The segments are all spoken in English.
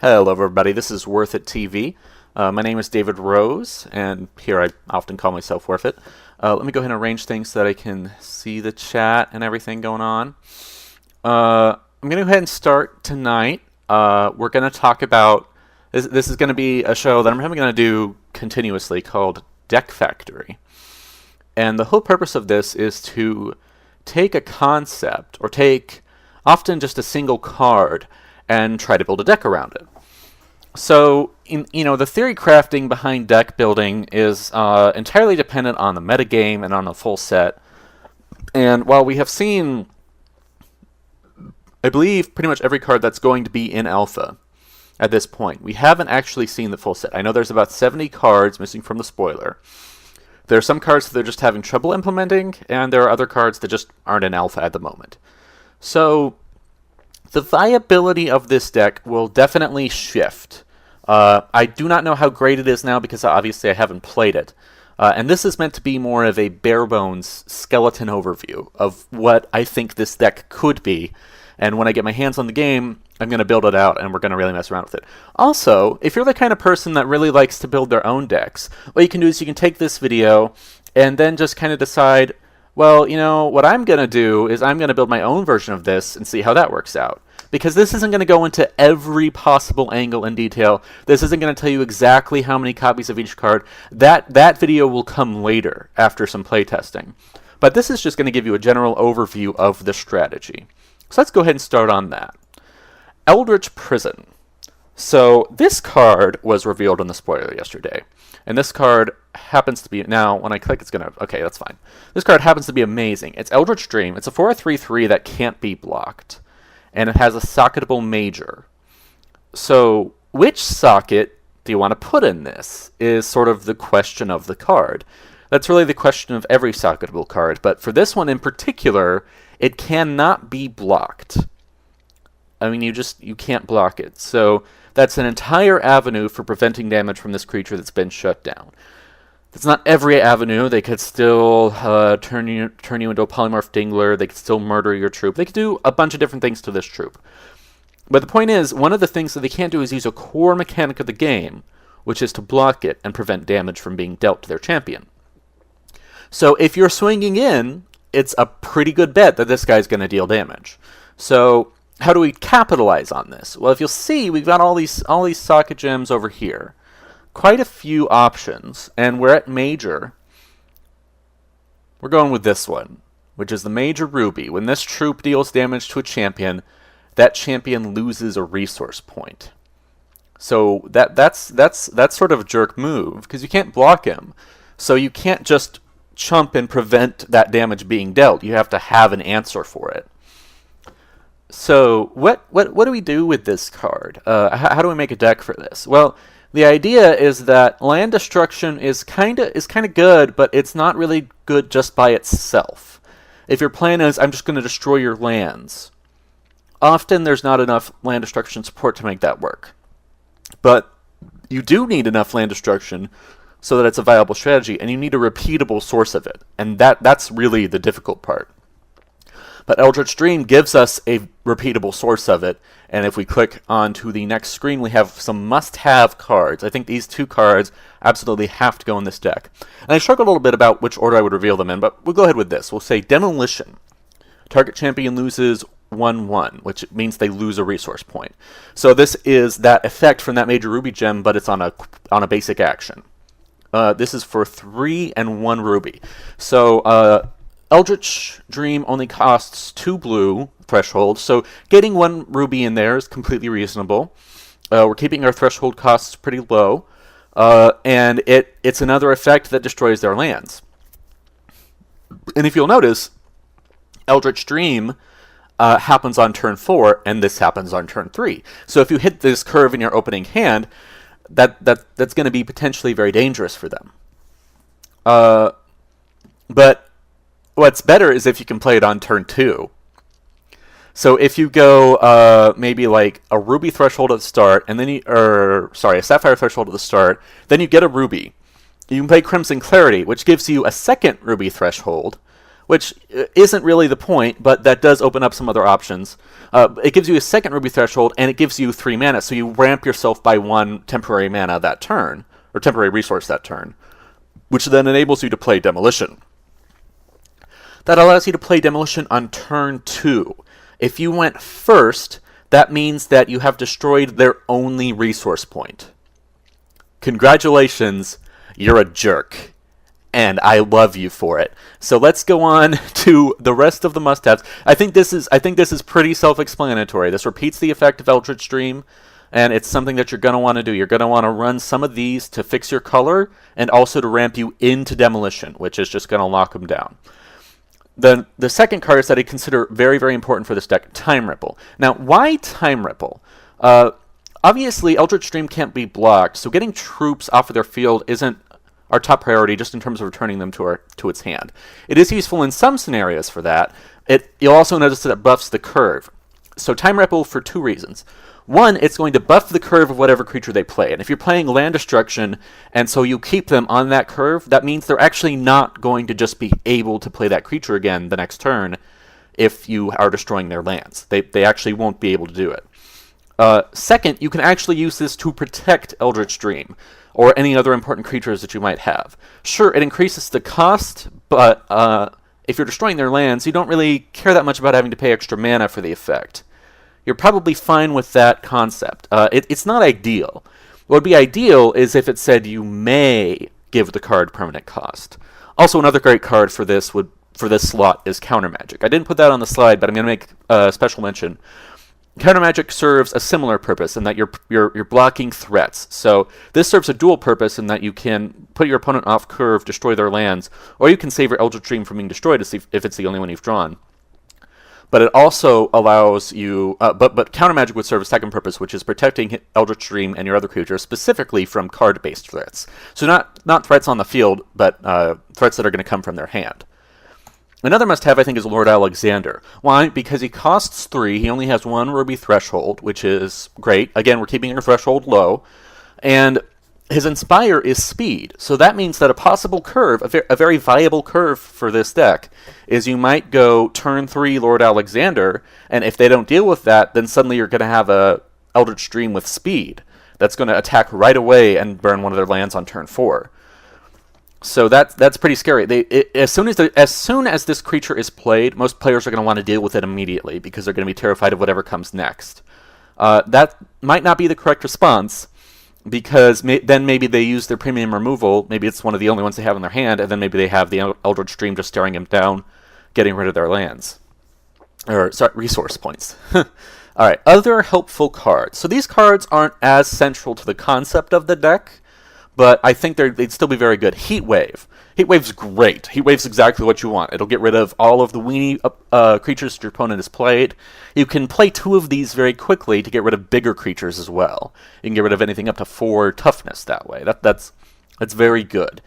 Hello everybody, this is Worth It TV. My name is David Rose, and here I often call myself Worth It. Let me go ahead and arrange things so that I can see the chat and everything going on. I'm going to go ahead and start tonight. We're going to talk about, this is going to be a show that I'm going to do continuously called Deck Factory. And the whole purpose of this is to take a concept, or take often just a single card, and try to build a deck around it. So, the theory crafting behind deck building is entirely dependent on the metagame and on the full set. And while we have seen, I believe, pretty much every card that's going to be in alpha at this point, we haven't actually seen the full set. I know there's about 70 cards missing from the spoiler. There are some cards that they're just having trouble implementing, and there are other cards that just aren't in alpha at the moment. So, the viability of this deck will definitely shift. I do not know how great it is now because obviously I haven't played it. And this is meant to be more of a bare-bones skeleton overview of what I think this deck could be. And when I get my hands on the game, I'm going to build it out and we're going to really mess around with it. Also, if you're the kind of person that really likes to build their own decks, what you can do is you can take this video and then just kind of decide, well, what I'm going to do is I'm going to build my own version of this and see how that works out. Because this isn't going to go into every possible angle in detail. This isn't going to tell you exactly how many copies of each card. That video will come later after some playtesting. But this is just going to give you a general overview of the strategy. So let's go ahead and start on that. Eldritch Prison. So this card was revealed in the spoiler yesterday. And this card happens to be, now when I click it's going to, okay, that's fine. This card happens to be amazing. It's Eldritch Dream. It's a 4/3/3 that can't be blocked. And it has a socketable major. So which socket do you want to put in this is sort of the question of the card. That's really the question of every socketable card, but for this one in particular, it cannot be blocked. I mean, you can't block it. So that's an entire avenue for preventing damage from this creature that's been shut down. It's not every avenue. They could still turn you into a polymorph dingler. They could still murder your troop. They could do a bunch of different things to this troop. But the point is, one of the things that they can't do is use a core mechanic of the game, which is to block it and prevent damage from being dealt to their champion. So if you're swinging in, it's a pretty good bet that this guy's going to deal damage. So how do we capitalize on this? Well, if you'll see, we've got all these socket gems over here. Quite a few options, and we're at major. We're going with this one, which is the major ruby. When this troop deals damage to a champion, that champion loses a resource point. So that's sort of a jerk move, because you can't block him. So you can't just chump and prevent that damage being dealt. You have to have an answer for it. So what do we do with this card? How do we make a deck for this? Well, the idea is that land destruction is kind of good, but it's not really good just by itself. If your plan is, I'm just going to destroy your lands, often there's not enough land destruction support to make that work. But you do need enough land destruction so that it's a viable strategy, and you need a repeatable source of it. And that's really the difficult part. But Eldritch Dream gives us a repeatable source of it, and if we click onto the next screen, we have some must-have cards. I think these two cards absolutely have to go in this deck. And I struggled a little bit about which order I would reveal them in, but we'll go ahead with this. We'll say Demolition. Target champion loses 1/1, which means they lose a resource point. So this is that effect from that major ruby gem, but it's on a basic action. This is for 3 and 1 ruby. So Eldritch Dream only costs 2 blue threshold, so getting 1 ruby in there is completely reasonable. We're keeping our threshold costs pretty low, and it's another effect that destroys their lands. And if you'll notice, Eldritch Dream happens on turn 4, and this happens on turn 3. So if you hit this curve in your opening hand, that's going to be potentially very dangerous for them. But what's better is if you can play it on turn 2. So if you go maybe like a ruby threshold at the start, and then a sapphire threshold at the start, then you get a ruby. You can play Crimson Clarity, which gives you a second ruby threshold, which isn't really the point, but that does open up some other options. It gives you a second ruby threshold, and it gives you 3 mana, so you ramp yourself by 1 temporary mana that turn, or temporary resource that turn, which then enables you to play Demolition. That allows you to play Demolition on turn 2. If you went first, that means that you have destroyed their only resource point. Congratulations, you're a jerk. And I love you for it. So let's go on to the rest of the must-haves. I think this is pretty self-explanatory. This repeats the effect of Eldritch Dream, and it's something that you're going to want to do. You're going to want to run some of these to fix your color, and also to ramp you into Demolition, which is just going to lock them down. The second card is that I consider very, very important for this deck, Time Ripple. Now, why Time Ripple? Obviously, Eldritch Dream can't be blocked, so getting troops off of their field isn't our top priority, just in terms of returning them to its hand. It is useful in some scenarios for that. You'll also notice that it buffs the curve. So Time Ripple for 2 reasons. One, it's going to buff the curve of whatever creature they play. And if you're playing land destruction, and so you keep them on that curve, that means they're actually not going to just be able to play that creature again the next turn if you are destroying their lands. They actually won't be able to do it. Second, you can actually use this to protect Eldritch Dream, or any other important creatures that you might have. Sure, it increases the cost, but if you're destroying their lands, you don't really care that much about having to pay extra mana for the effect. You're probably fine with that concept. It's not ideal. What would be ideal is if it said you may give the card permanent cost. Also, another great card for this slot is Counter Magic. I didn't put that on the slide, but I'm going to make a special mention. Counter Magic serves a similar purpose in that you're blocking threats. So this serves a dual purpose in that you can put your opponent off curve, destroy their lands, or you can save your Eldritch Dream from being destroyed to see if it's the only one you've drawn. But it also allows you, but Counter Magic would serve a second purpose, which is protecting Eldritch Dream and your other creatures specifically from card-based threats. So not threats on the field, but threats that are going to come from their hand. Another must-have, I think, is Lord Alexander. Why? Because he costs 3. He only has 1 ruby threshold, which is great. Again, we're keeping your threshold low. And his Inspire is speed. So that means that a possible curve, a very viable curve for this deck, is you might go turn 3 Lord Alexander, and if they don't deal with that, then suddenly you're going to have a Eldritch Dream with speed that's going to attack right away and burn one of their lands on turn 4. So that's pretty scary. As soon as this creature is played, most players are going to want to deal with it immediately because they're going to be terrified of whatever comes next. That might not be the correct response because then maybe they use their premium removal. Maybe it's one of the only ones they have in their hand, and then maybe they have the Eldritch Dream just staring them down, getting rid of their lands. Resource points. All right, other helpful cards. So these cards aren't as central to the concept of the deck, but I think they'd still be very good. Heat Wave. Heat Wave's great. Heat Wave's exactly what you want. It'll get rid of all of the weenie creatures that your opponent has played. You can play 2 of these very quickly to get rid of bigger creatures as well. You can get rid of anything up to 4 toughness that way. That's very good.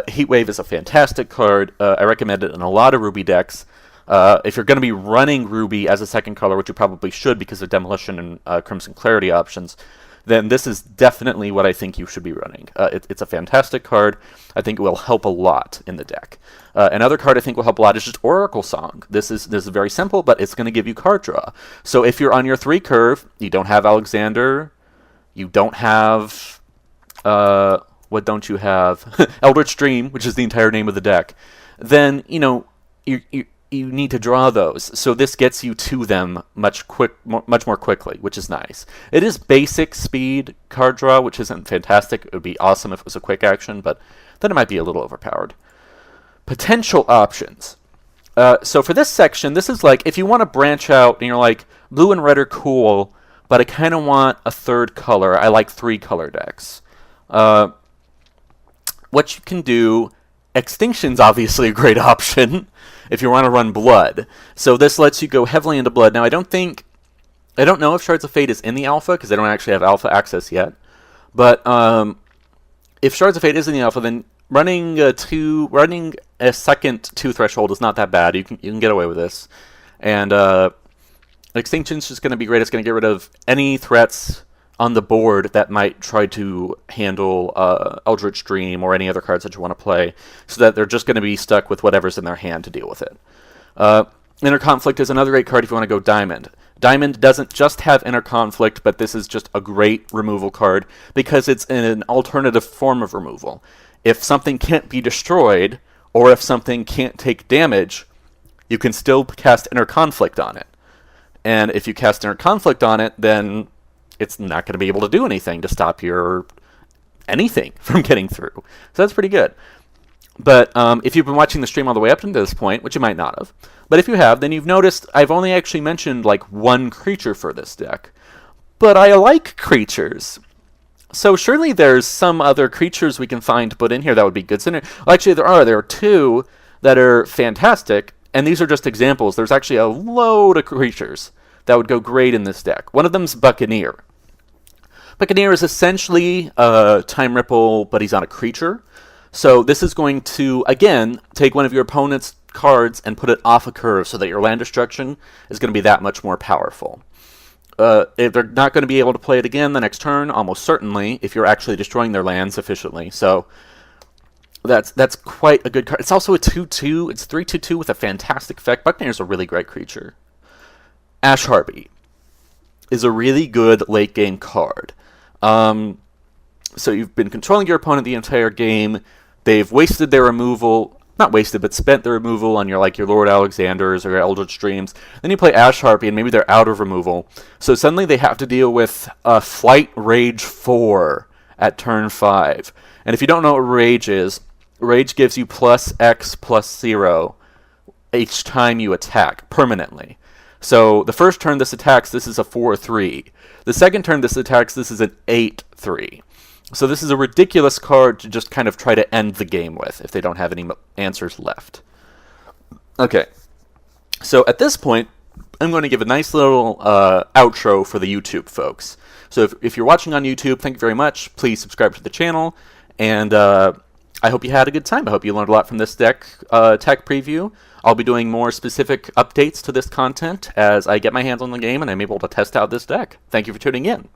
Heat Wave is a fantastic card. I recommend it in a lot of Ruby decks. If you're going to be running Ruby as a second color, which you probably should because of Demolition and Crimson Clarity options, then this is definitely what I think you should be running. It's a fantastic card. I think it will help a lot in the deck. Another card I think will help a lot is just Oracle Song. This is very simple, but it's going to give you card draw. So if you're on your 3 curve, you don't have Alexander, you don't have... what don't you have? Eldritch Dream, which is the entire name of the deck. Then, you need to draw those. So this gets you to them much more quickly, which is nice. It is basic speed card draw, which isn't fantastic. It would be awesome if it was a quick action, but then it might be a little overpowered. Potential options. So for this section, this is like, if you want to branch out and you're like, blue and red are cool, but I kind of want a 3rd color. I like 3 color decks. What you can do, Extinction's obviously a great option if you want to run Blood. So this lets you go heavily into Blood. Now, I don't know if Shards of Fate is in the alpha, because they don't actually have alpha access yet. But if Shards of Fate is in the alpha, then running a second 2 threshold is not that bad. You can get away with this. And Extinction's just going to be great. It's going to get rid of any threats on the board that might try to handle Eldritch Dream or any other cards that you want to play, so that they're just going to be stuck with whatever's in their hand to deal with it. Inner Conflict is another great card if you want to go Diamond. Diamond doesn't just have Inner Conflict, but this is just a great removal card because it's an alternative form of removal. If something can't be destroyed, or if something can't take damage, you can still cast Inner Conflict on it. And if you cast Inner Conflict on it, then it's not going to be able to do anything to stop your anything from getting through. So that's pretty good. But if you've been watching the stream all the way up to this point, which you might not have, but if you have, then you've noticed I've only actually mentioned like one creature for this deck. But I like creatures. So surely there's some other creatures we can find to put in here that would be good synergy. Well, actually, there are. There are two that are fantastic, and these are just examples. There's actually a load of creatures that would go great in this deck. One of them's Buccaneer. Buccaneer is essentially Time Ripple, but he's on a creature. So this is going to, again, take one of your opponent's cards and put it off a curve so that your land destruction is going to be that much more powerful. If they're not going to be able to play it again the next turn, almost certainly, if you're actually destroying their lands efficiently. So that's quite a good card. It's also a 2/2. It's 3/2/2 with a fantastic effect. Buccaneer is a really great creature. Ash Harpy is a really good late game card. So you've been controlling your opponent the entire game. They've wasted their removal, not wasted, but spent their removal on your Lord Alexanders or your Eldritch Dreams. Then you play Ash Harpy, and maybe they're out of removal. So suddenly they have to deal with Flight Rage 4 at turn 5. And if you don't know what Rage is, Rage gives you +X+0 each time you attack, permanently. So the first turn this attacks, this is a 4/3. The second turn this attacks, this is an 8/3. So this is a ridiculous card to just kind of try to end the game with if they don't have any answers left. Okay, so at this point, I'm going to give a nice little outro for the YouTube folks. So if you're watching on YouTube, thank you very much. Please subscribe to the channel, and I hope you had a good time. I hope you learned a lot from this deck tech preview. I'll be doing more specific updates to this content as I get my hands on the game and I'm able to test out this deck. Thank you for tuning in.